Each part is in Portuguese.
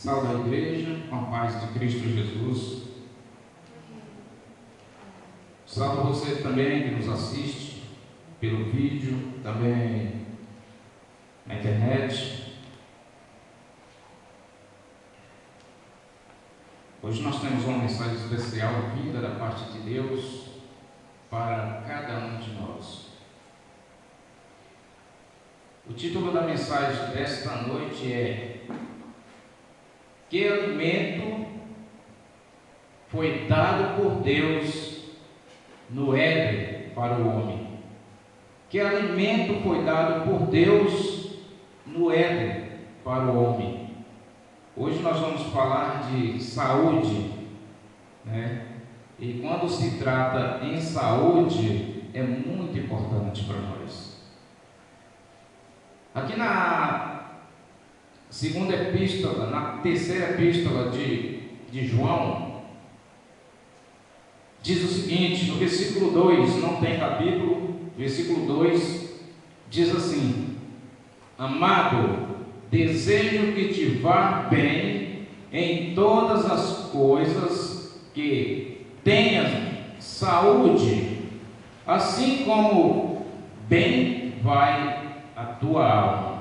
Salve a igreja, com a paz de Cristo Jesus. Salve você também que nos assiste pelo vídeo, também na internet. Hoje nós temos uma mensagem especial vinda da parte de Deus para cada um de nós. O título da mensagem desta noite é: que alimento foi dado por Deus no Éden para o homem? Que alimento foi dado por Deus no Éden para o homem? Hoje nós vamos falar de saúde, né? E quando se trata em saúde, é muito importante para nós. Aqui na segunda epístola, na terceira epístola de João, diz o seguinte, no versículo 2, não tem capítulo, versículo 2, diz assim: amado, desejo que te vá bem em todas as coisas, que tenhas saúde, assim como bem vai a tua alma.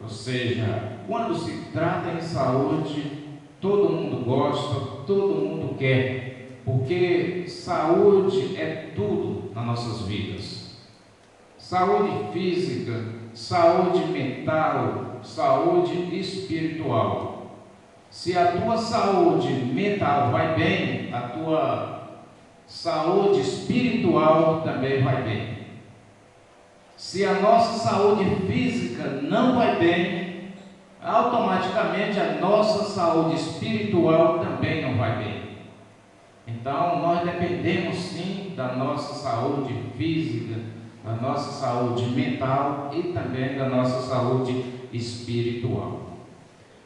Ou seja, quando se trata em saúde, todo mundo gosta, todo mundo quer, porque saúde é tudo nas nossas vidas. Saúde física, saúde mental, saúde espiritual. Se a tua saúde mental vai bem, a tua saúde espiritual também vai bem. Se a nossa saúde física não vai bem, automaticamente a nossa saúde espiritual também não vai bem. Então, nós dependemos sim da nossa saúde física, da nossa saúde mental e também da nossa saúde espiritual.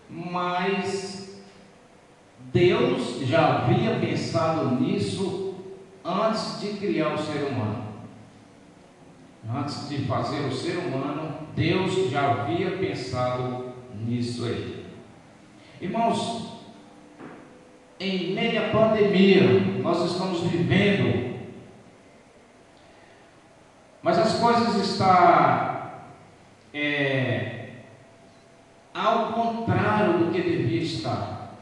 Mas Deus já havia pensado nisso antes de criar o ser humano. Antes de fazer o ser humano, Deus já havia pensado nisso aí. Irmãos, em meio à pandemia, nós estamos vivendo, mas as coisas estão ao contrário do que devia estar.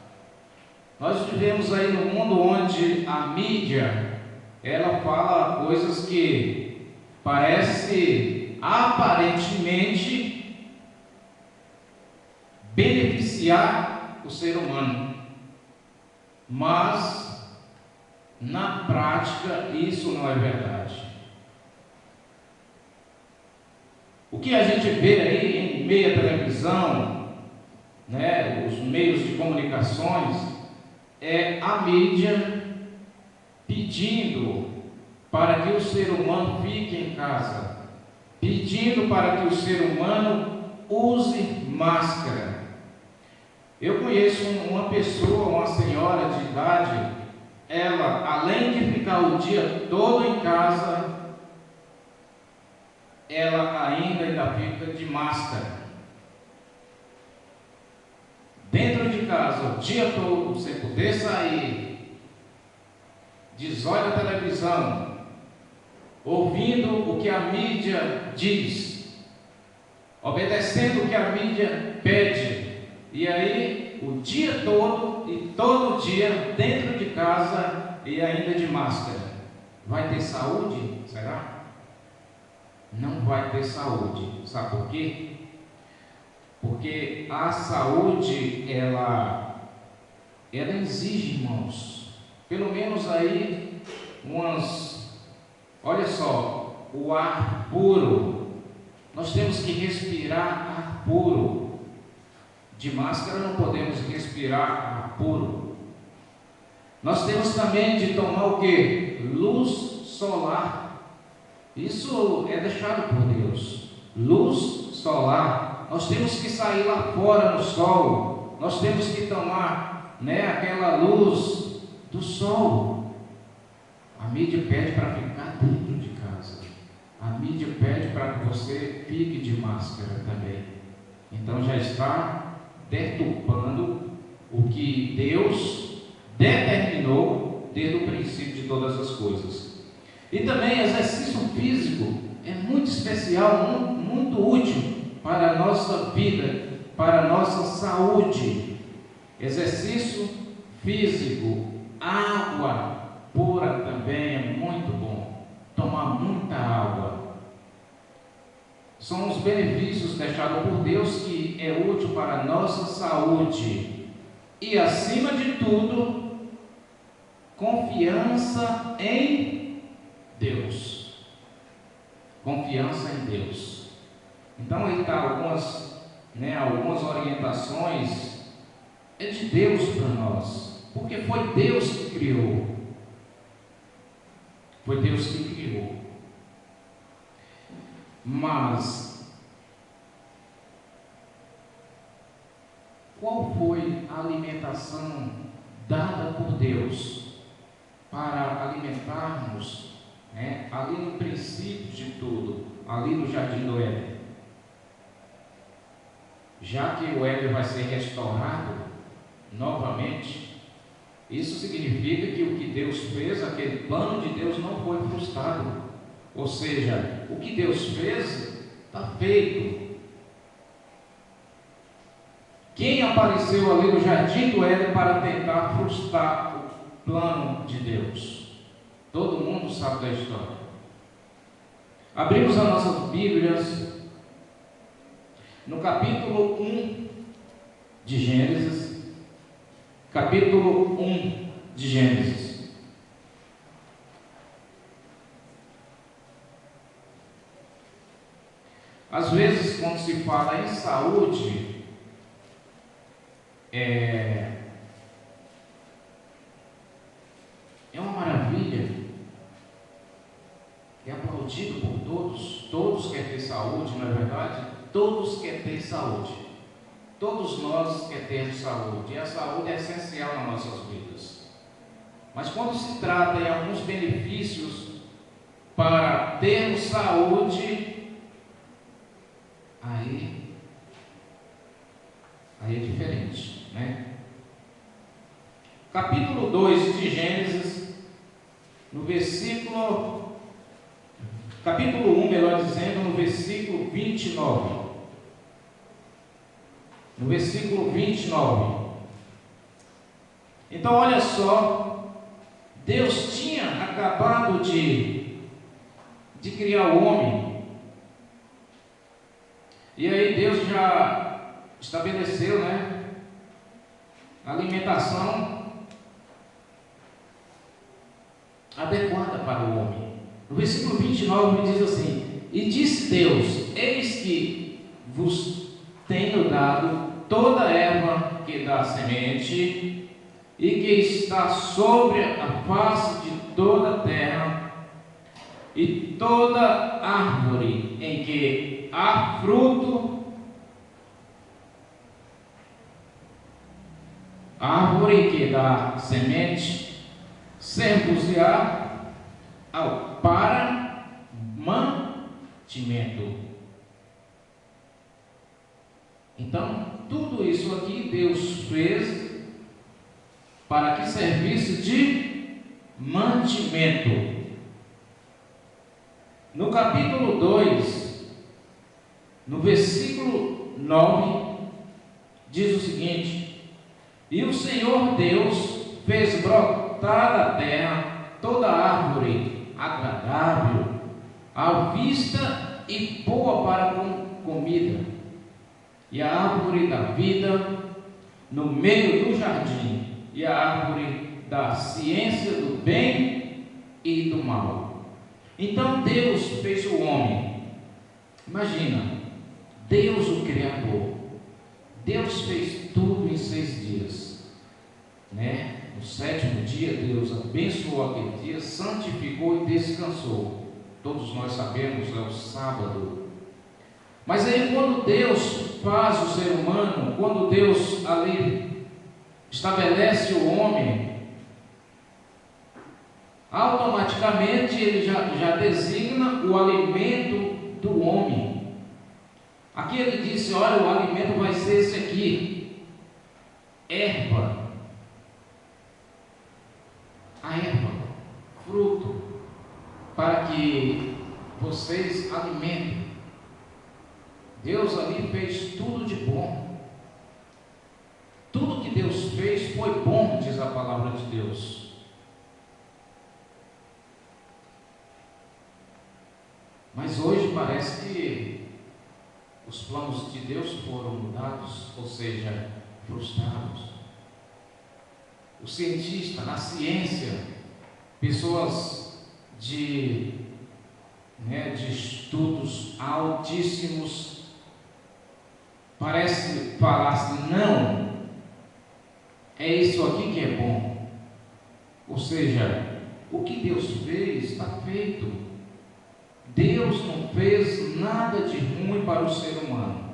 Nós vivemos aí num mundo onde a mídia, ela fala coisas que parece aparentemente beneficiar o ser humano, mas na prática isso não é verdade. O que a gente vê aí em meio à televisão, né, os meios de comunicações, é a mídia pedindo para que o ser humano fique em casa, pedindo para que o ser humano use máscara. Eu conheço uma pessoa, uma senhora de idade, ela, além de ficar o dia todo em casa, ela ainda fica de máscara. Dentro de casa, o dia todo, sem poder sair, desolha a televisão, ouvindo o que a mídia diz, obedecendo o que a mídia pede, e aí o dia todo e todo dia dentro de casa e ainda de máscara. Vai ter saúde? Será? Não vai ter saúde. Sabe por quê? Porque a saúde, ela exige, irmãos, pelo menos aí olha só, o ar puro. Nós temos que respirar ar puro. De máscara não podemos respirar ar puro. Nós temos também de tomar o que? Luz solar. Isso é deixado por Deus. Luz solar. Nós temos que sair lá fora no sol. Nós temos que tomar, aquela luz do sol. A mídia pede para ficar dentro de casa. A mídia pede para que você fique de máscara também. Então já está deturpando o que Deus determinou desde o princípio de todas as coisas. E também exercício físico é muito especial, muito útil para a nossa vida, para a nossa saúde. Exercício físico, água pura também é muito bom. Tomar muita água. São os benefícios deixados por Deus que é útil para a nossa saúde. E acima de tudo, confiança em Deus. Confiança em Deus. Então aí está algumas orientações é de Deus para nós, porque foi Deus que criou. Foi Deus que criou. Mas qual foi a alimentação dada por Deus para alimentarmos, ali no princípio de tudo, ali no Jardim do Éden? Já que o Éden vai ser restaurado novamente, isso significa que o que Deus fez, aquele plano de Deus não foi frustrado. Ou seja, o que Deus fez está feito. Quem apareceu ali no Jardim do Éden para tentar frustrar o plano de Deus? Todo mundo sabe da história. Abrimos as nossas Bíblias no capítulo 1 de Gênesis. Capítulo 1 de Gênesis. Às vezes, quando se fala em saúde, é uma maravilha, é aplaudido por todos. Todos querem ter saúde, não é verdade? Todos querem ter saúde. Todos nós queremos ter saúde, e a saúde é essencial nas nossas vidas. Mas quando se trata em alguns benefícios para termos saúde, aí é diferente, né? Capítulo 2 de Gênesis, no versículo, capítulo 1, melhor dizendo, no versículo 29. No versículo 29. Então, olha só, Deus tinha acabado de criar o homem. E aí Deus já estabeleceu, a alimentação adequada para o homem. No versículo 29 diz assim: e disse Deus: eis que vos tenho dado toda a erva que dá semente e que está sobre a face de toda a terra, e toda árvore em que há fruto, árvore que dá semente, ser-vos-á para mantimento. Então, tudo isso aqui Deus fez para que servisse de mantimento. No capítulo 2, no versículo 9, diz o seguinte: e o Senhor Deus fez brotar da terra toda árvore agradável à vista e boa para comida, e a árvore da vida no meio do jardim, e a árvore da ciência do bem e do mal. Então Deus fez o homem. Imagina, Deus o Criador. Deus fez tudo em 6 dias, No 7º dia Deus abençoou aquele dia, santificou e descansou. Todos nós sabemos, é o sábado. Mas aí quando Deus faz o ser humano, quando Deus ali estabelece o homem, automaticamente ele já designa o alimento do homem. Aqui ele disse: olha, o alimento vai ser esse aqui. erva, fruto, para que vocês alimentem. Deus ali fez tudo de bom. Tudo que Deus fez foi bom, diz a palavra de Deus. Mas hoje parece que os planos de Deus foram mudados, ou seja, frustrados. O cientista, na ciência, pessoas de estudos altíssimos, parece falar assim: não, é isso aqui que é bom. Ou seja, o que Deus fez está feito. Deus não fez nada de ruim para o ser humano.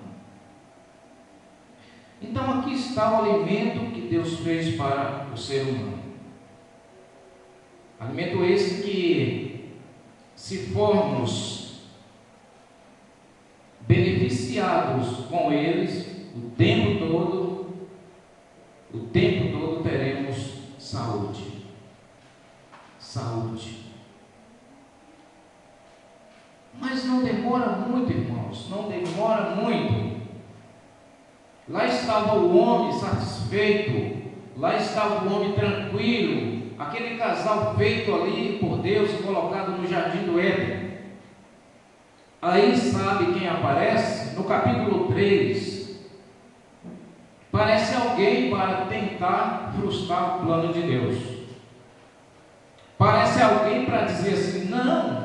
Então aqui está o alimento que Deus fez para o ser humano. Alimento esse que, se formos beneficiados com eles o tempo todo teremos saúde. Mas não demora muito, irmãos, não demora muito. Lá estava o homem satisfeito, lá estava o homem tranquilo, aquele casal feito ali por Deus e colocado no jardim do Éden. Aí sabe quem aparece? No capítulo 3, parece alguém para tentar frustrar o plano de Deus. Parece alguém para dizer assim: não.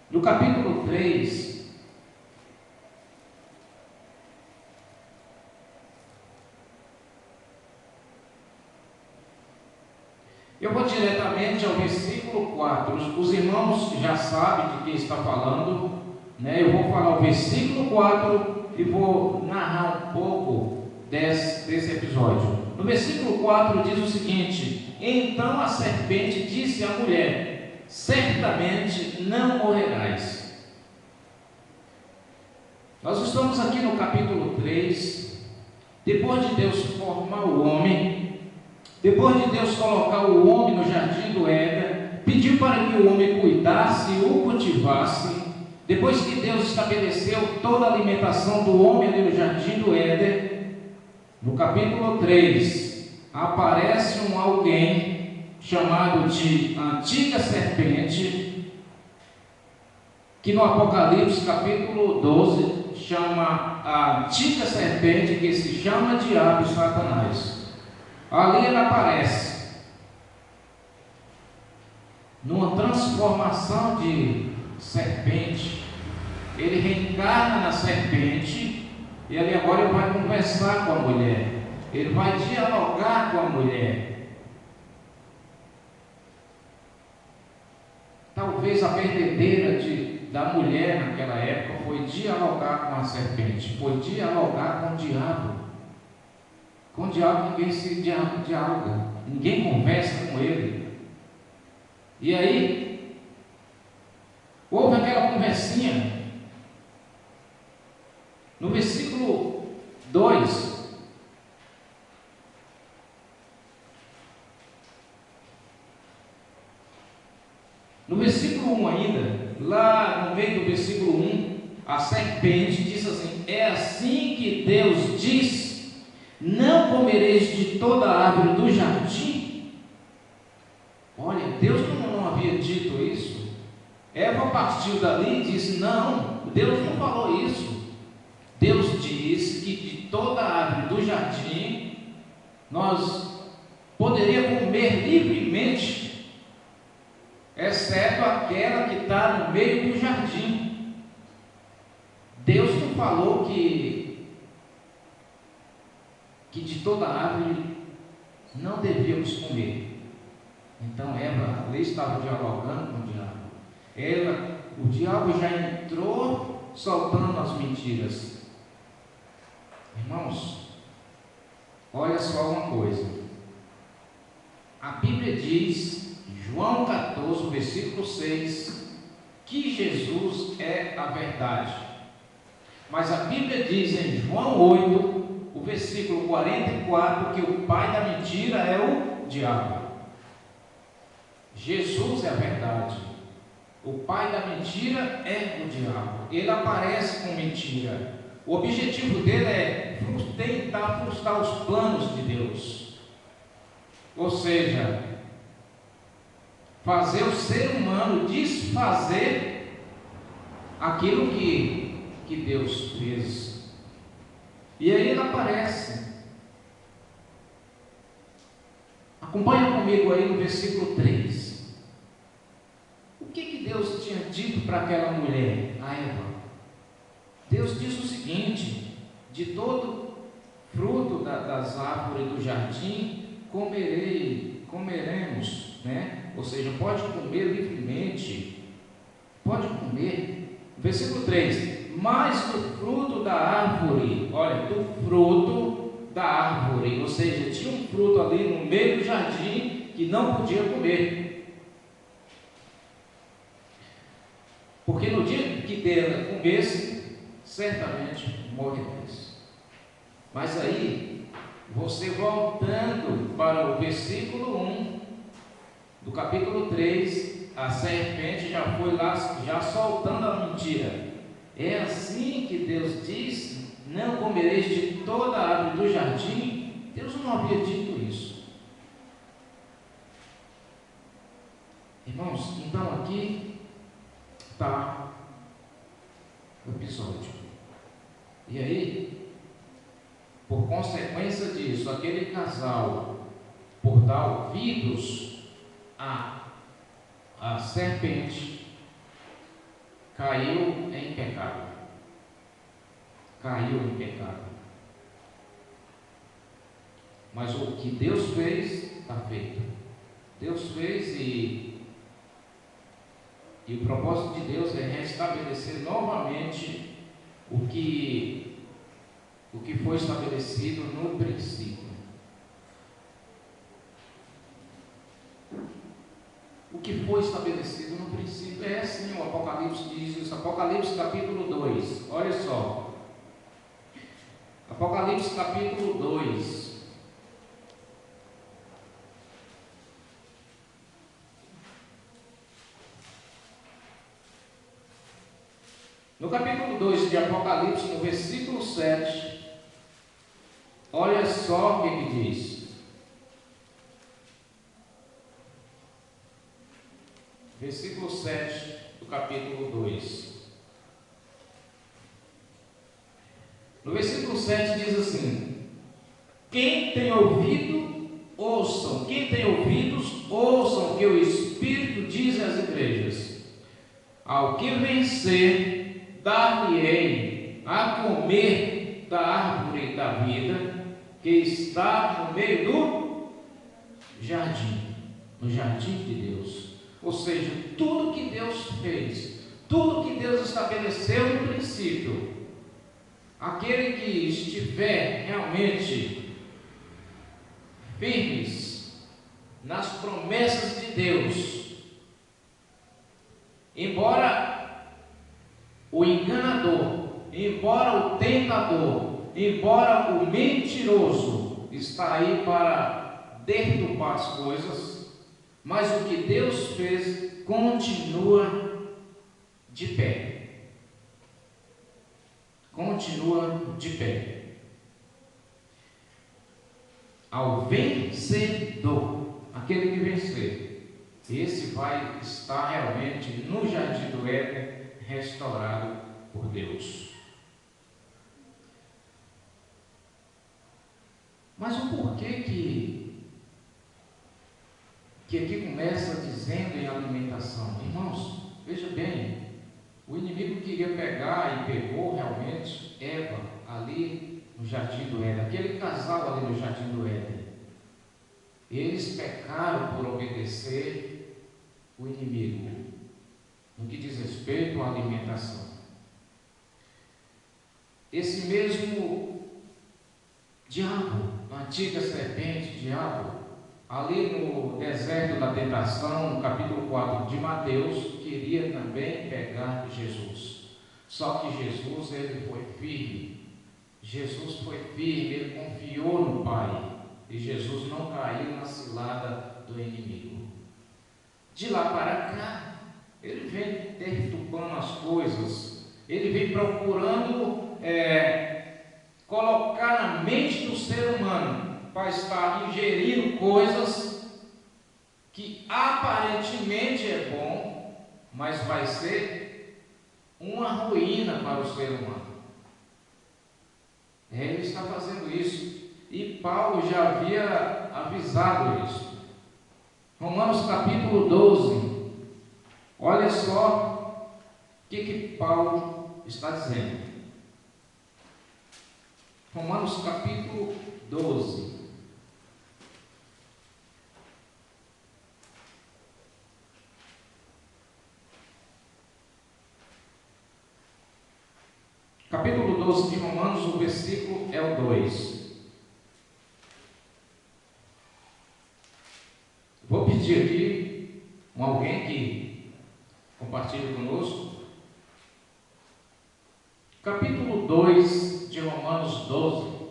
No capítulo 3, eu vou diretamente ao versículo 4. Os irmãos já sabem de quem está falando, né? Eu vou falar o versículo 4 e vou narrar um pouco desse episódio. No versículo 4 diz o seguinte: então a serpente disse à mulher: certamente não morrerás. Nós estamos aqui no capítulo 3, depois de Deus formar o homem, depois de Deus colocar o homem no jardim do Éden, pediu para que o homem cuidasse e o cultivasse. Depois que Deus estabeleceu toda a alimentação do homem ali no jardim do Éden, no capítulo 3, aparece um alguém chamado de antiga serpente, que no Apocalipse capítulo 12 chama a antiga serpente, que se chama Diabo e Satanás. Ali ele aparece numa transformação de serpente. Ele reencarna na serpente. E ele agora vai conversar com a mulher, ele vai dialogar com a mulher. Talvez a verdadeira da mulher naquela época foi dialogar com a serpente, foi dialogar com o diabo. Com o diabo ninguém se dialoga, ninguém conversa com ele. E aí, houve aquela conversinha. No versículo 2, no versículo 1 ainda, lá no meio do versículo 1, a serpente diz assim: é assim que Deus diz: não comereis de toda a árvore do jardim. Olha, Deus não havia dito isso. Eva partiu dali e disse: não, Deus não falou isso. Deus disse que de toda a árvore do jardim nós poderíamos comer livremente, exceto aquela que está no meio do jardim. Deus não falou que de toda a árvore não devíamos comer. Então Eva ali estava dialogando com o diabo. O diabo já entrou soltando as mentiras. Irmãos, olha só uma coisa. A Bíblia diz, João 14, versículo 6, que Jesus é a verdade. Mas a Bíblia diz em João 8, o versículo 44, que o pai da mentira é o diabo. Jesus é a verdade. O pai da mentira é o diabo. Ele aparece com mentira. O objetivo dele é tentar frustrar os planos de Deus. Ou seja, fazer o ser humano desfazer aquilo que Deus fez. E aí ele aparece. Acompanha comigo aí no versículo 3. O que Deus tinha dito para aquela mulher, a Eva? Deus disse o seguinte: de todo fruto das árvores do jardim comeremos, né? Ou seja, pode comer livremente, pode comer. Versículo 3: mas do fruto da árvore, olha, do fruto da árvore, ou seja, tinha um fruto ali no meio do jardim que não podia comer. Porque no dia que dela comesse, certamente morreria. Mas aí, você voltando para o versículo 1 do capítulo 3, a serpente já foi lá, já soltando a mentira. É assim que Deus disse: não comereis de toda a árvore do jardim. Deus não havia dito isso. Irmãos, então aqui está o episódio. E aí, por consequência disso, aquele casal, por dar ouvidos à serpente, caiu em pecado. Caiu em pecado. Mas o que Deus fez, está feito. Deus fez e o propósito de Deus é restabelecer novamente o que foi estabelecido no princípio. O que foi estabelecido no princípio é assim, o Apocalipse diz isso, Apocalipse capítulo 2, olha só. Apocalipse capítulo 2. No capítulo 2 de Apocalipse, no versículo 7, olha só o que diz. Versículo 7 do capítulo 2. No versículo 7 diz assim: quem tem ouvido, ouçam. Quem tem ouvidos, ouçam o que o Espírito diz às igrejas. Ao que vencer, dar-lhe-ei a comer da árvore da vida que está no meio do jardim, no jardim de Deus. Ou seja, tudo que Deus fez, tudo que Deus estabeleceu no princípio, aquele que estiver realmente firmes nas promessas de Deus, embora o enganador, embora o tentador, embora o mentiroso está aí para deturpar as coisas, mas o que Deus fez continua de pé. Continua de pé. Ao vencedor, aquele que vencer, esse vai estar realmente no jardim do Éden, restaurado por Deus. Mas o porquê que aqui começa dizendo em alimentação? Irmãos, veja bem, o inimigo queria pegar e pegou realmente Eva ali no jardim do Éden, aquele casal ali no jardim do Éden. Eles pecaram por obedecer o inimigo no que diz respeito à alimentação. Esse mesmo diabo, a antiga serpente, diabo, ali no deserto da tentação, no capítulo 4 de Mateus, queria também pegar Jesus. Só que Jesus, ele foi firme. Jesus foi firme, ele confiou no Pai. E Jesus não caiu na cilada do inimigo. De lá para cá, ele vem perturbando as coisas. Ele vem procurando colocar na mente do ser humano para estar ingerindo coisas que aparentemente é bom, mas vai ser uma ruína para o ser humano. Ele está fazendo isso, e Paulo já havia avisado isso. Romanos capítulo 12, olha só o que Paulo está dizendo. Romanos capítulo 12. Capítulo 12 de Romanos, o versículo é o 2. Vou pedir aqui alguém que compartilhe conosco. Capítulo 2 de Romanos 12. O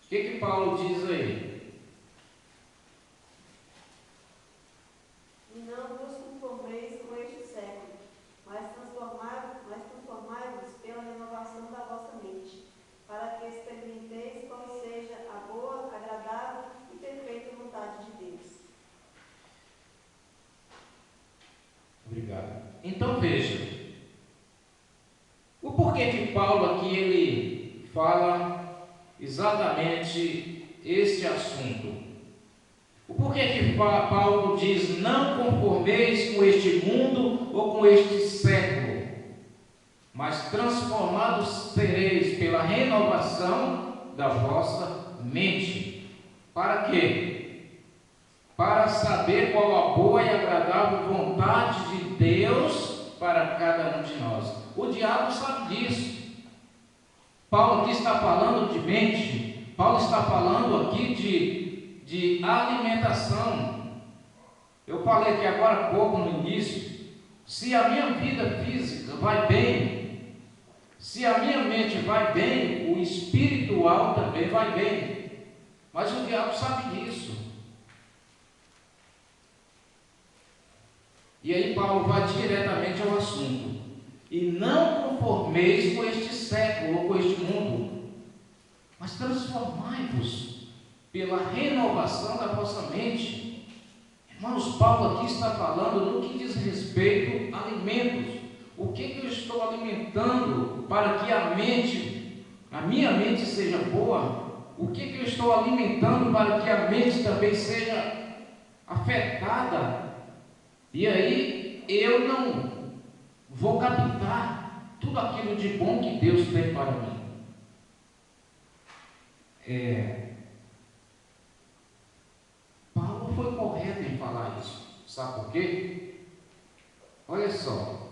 que Paulo diz aí? E não vos conformeis com este século, mas transformai-vos pela renovação da vossa mente, para que experimenteis qual seja a boa, agradável e perfeita vontade de Deus. Obrigado. Então veja, o porquê que Paulo aqui ele fala exatamente este assunto. O porquê que Paulo diz: não conformeis com este mundo ou com este século, mas transformados sereis pela renovação da vossa mente. Para quê? Para saber qual a boa e agradável vontade de Deus para cada um de nós. O diabo sabe disso. Paulo aqui está falando de mente. Paulo está falando aqui de alimentação. Eu falei aqui agora há pouco no início. Se a minha vida física vai bem, se a minha mente vai bem, o espiritual também vai bem. Mas o diabo sabe disso. E aí Paulo vai diretamente ao assunto. E não conformeis com este século ou com este mundo, mas transformai-vos pela renovação da vossa mente. Irmãos, Paulo aqui está falando no que diz respeito a alimentos. O que eu estou alimentando para que a minha mente seja boa? O que eu estou alimentando para que a mente também seja afetada? E aí eu não vou captar tudo aquilo de bom que Deus tem para mim. Paulo foi correto em falar isso. Sabe por quê? Olha só.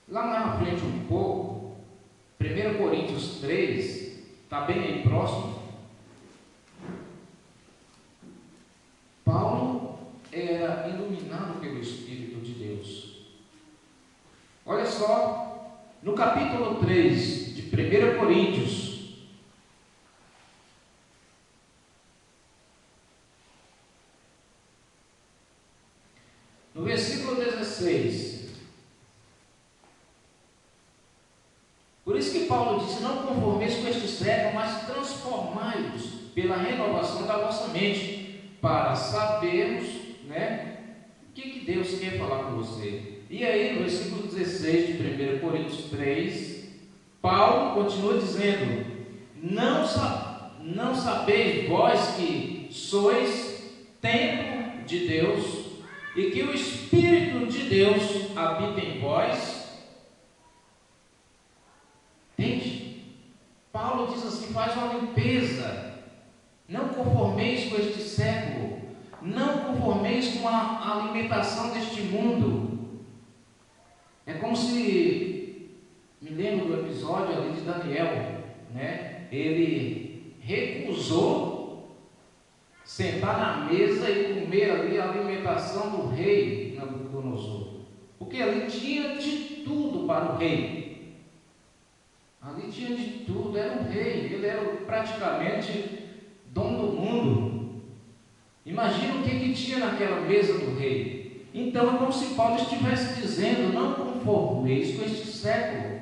Lá na frente um pouco, 1 Coríntios 3, está bem aí próximo. Paulo era iluminado pelo Espírito de Deus. Olha só, no capítulo 3 de 1 Coríntios, no versículo 16, por isso que Paulo disse: não conformeis com este século, mas transformai-vos pela renovação da vossa mente, para sabermos, o que Deus quer falar com você. E aí, no versículo 16 de 1 Coríntios 3, Paulo continua dizendo: não sabeis vós que sois templo de Deus e que o Espírito de Deus habita em vós? Entende? Paulo diz assim: faz uma limpeza. Não conformeis com este século, não conformeis com a alimentação deste mundo. É como se, me lembro do episódio ali de Daniel, ele recusou sentar na mesa e comer ali a alimentação do rei Nabucodonosor. porque ali tinha de tudo para o rei. Ali tinha de tudo, era um rei, ele era praticamente dono do mundo. Imagina o que tinha naquela mesa do rei. Então é como se Paulo estivesse dizendo: não conformeis com este século.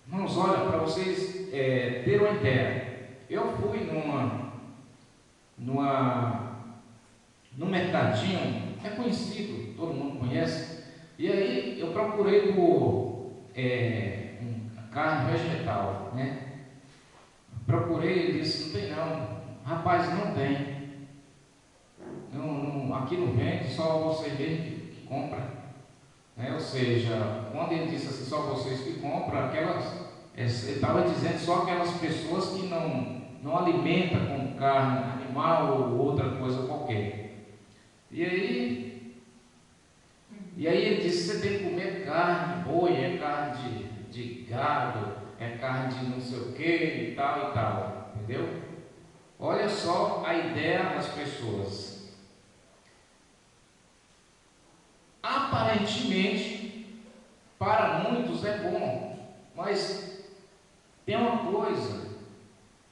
Irmãos, olha, para vocês terem uma ideia, eu fui num mercadinho, é conhecido, todo mundo conhece, e aí eu procurei por carne vegetal, né? Procurei, ele disse: não tem não, rapaz, não tem. Aqui não vende, só você mesmo que compra. Ou seja, quando ele disse assim, só vocês que compram, ele estava dizendo só aquelas pessoas que não alimentam com carne animal ou outra coisa qualquer. E aí ele disse: você tem que comer carne, boi, é carne de gado, é carne de não sei o que e tal, entendeu? Olha só a ideia das pessoas. Aparentemente, para muitos é bom, mas tem uma coisa,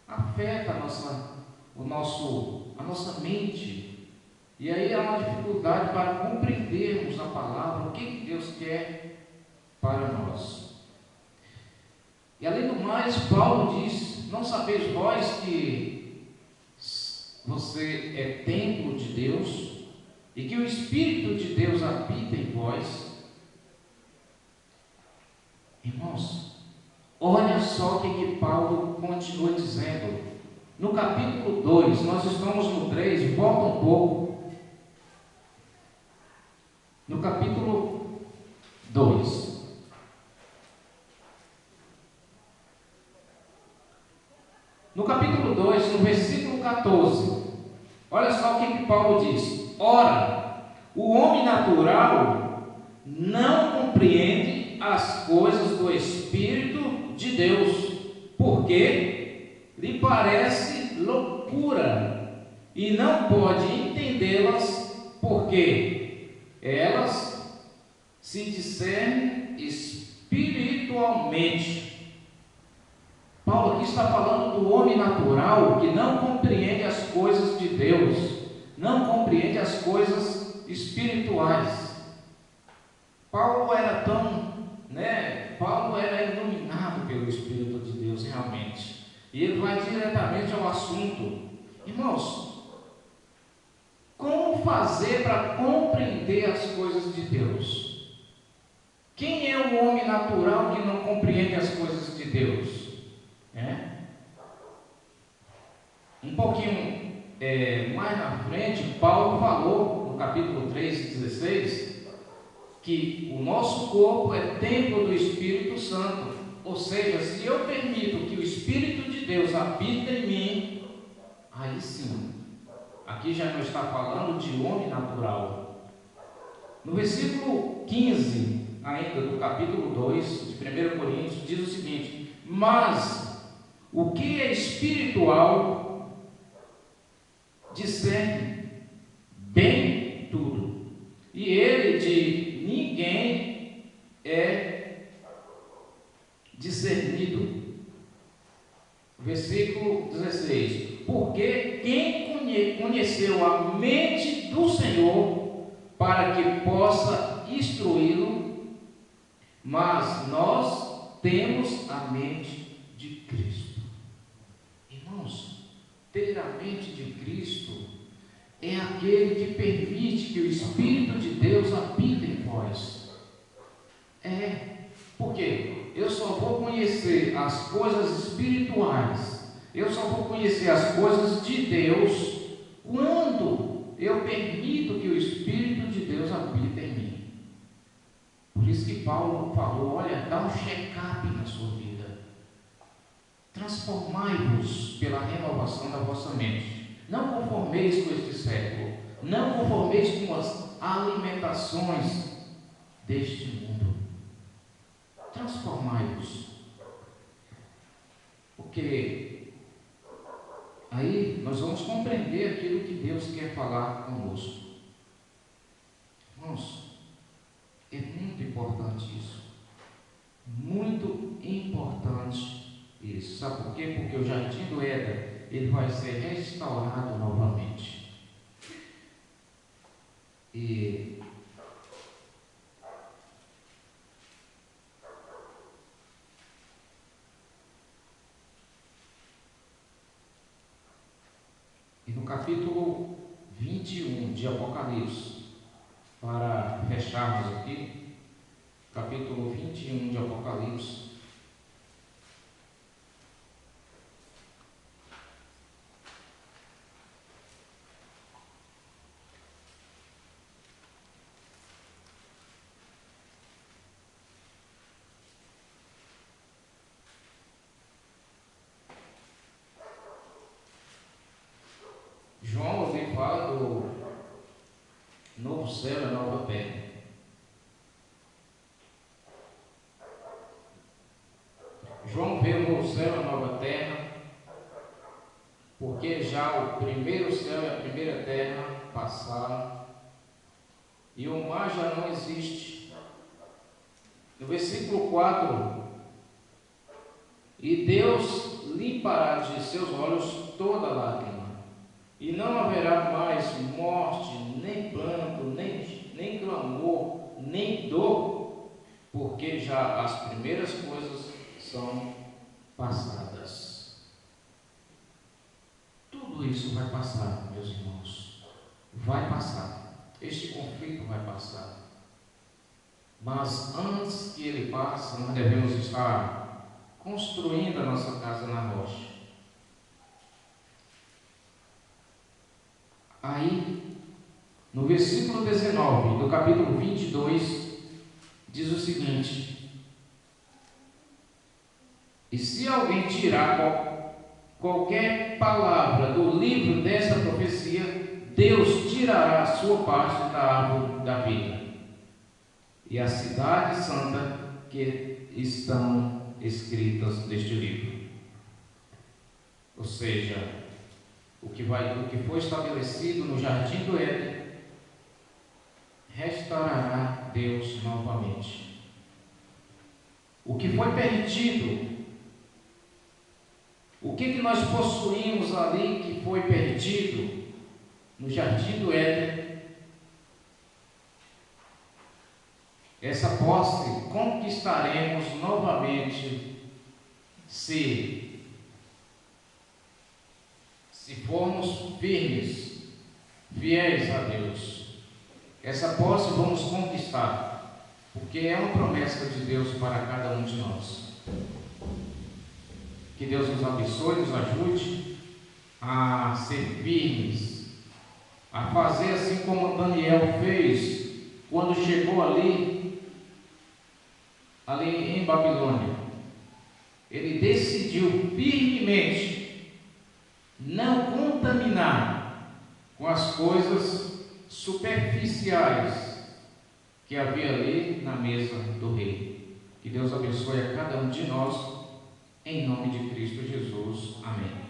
afeta a nossa mente, e aí há uma dificuldade para compreendermos a palavra, o que Deus quer para nós. E além do mais, Paulo diz: não sabeis vós que você é templo de Deus e que o Espírito de Deus habita em vós? Irmãos, olha só o que Paulo continua dizendo. No capítulo 2, nós estamos no 3, volta um pouco. No capítulo 2. No capítulo 2, no versículo 14, olha só o que Paulo diz: ora, o homem natural não compreende as coisas do Espírito de Deus, porque lhe parece loucura, e não pode entendê-las, porque elas se discernem espiritualmente. Paulo aqui está falando do homem natural que não compreende as coisas de Deus, não compreende as coisas espirituais. Paulo era Paulo era iluminado pelo Espírito de Deus realmente, e ele vai diretamente ao assunto. Irmãos, como fazer para compreender as coisas de Deus? Quem é o homem natural que não compreende as coisas de Deus? Um pouquinho mais na frente, Paulo falou no capítulo 3:16 que o nosso corpo é templo do Espírito Santo. Ou seja, se eu permito que o Espírito de Deus habite em mim, aí sim, aqui já não está falando de homem natural. No versículo 15 ainda do capítulo 2 de 1 Coríntios, diz o seguinte: mas o que é espiritual discerne bem tudo, e ele de ninguém é discernido. Versículo 16: porque quem conheceu a mente do Senhor para que possa instruí-lo? Mas nós temos a mente de Cristo. Irmãos, ter a mente de Cristo é aquele que permite que o Espírito de Deus habite em vós. Porque eu só vou conhecer as coisas espirituais, eu só vou conhecer as coisas de Deus quando eu permito que o Espírito de Deus habite em mim. Por isso que Paulo falou: olha, dá um check-up na sua vida, transformai-vos pela renovação da vossa mente, não conformeis com este século, não conformeis com as alimentações deste mundo, transformai-vos, porque aí nós vamos compreender aquilo que Deus quer falar conosco. Irmãos, importante isso. Muito importante isso. Sabe por quê? Porque o Jardim do Éden, ele vai ser restaurado novamente. E no capítulo 21 de Apocalipse, para fecharmos aqui, capítulo 21 de Apocalipse, João ouviu falar do novo céu e a nova terra. João vê o novo céu e a nova terra, porque já o primeiro céu e a primeira terra passaram e o mar já não existe. No versículo 4, e Deus limpará de seus olhos toda lágrima, e não haverá mais morte, nem pranto, nem clamor, nem dor, porque já as primeiras coisas são passadas. Tudo isso vai passar, meus irmãos. Vai passar. Este conflito vai passar. Mas antes que ele passe, nós devemos estar construindo a nossa casa na rocha. Aí, no versículo 19 do capítulo 22, diz o seguinte: e se alguém tirar qualquer palavra do livro dessa profecia, Deus tirará a sua parte da árvore da vida e a cidade santa que estão escritas neste livro. Ou seja, o que foi estabelecido no Jardim do Éden, restaurará Deus novamente. O que foi perdido, o que nós possuímos ali que foi perdido no Jardim do Éden, essa posse conquistaremos novamente se formos firmes, fiéis a Deus. Essa posse vamos conquistar, porque é uma promessa de Deus para cada um de nós. Que Deus nos abençoe, nos ajude a ser firmes, a fazer assim como Daniel fez quando chegou ali em Babilônia. Ele decidiu firmemente não contaminar com as coisas superficiais que havia ali na mesa do rei. Que Deus abençoe a cada um de nós, em nome de Cristo Jesus. Amém.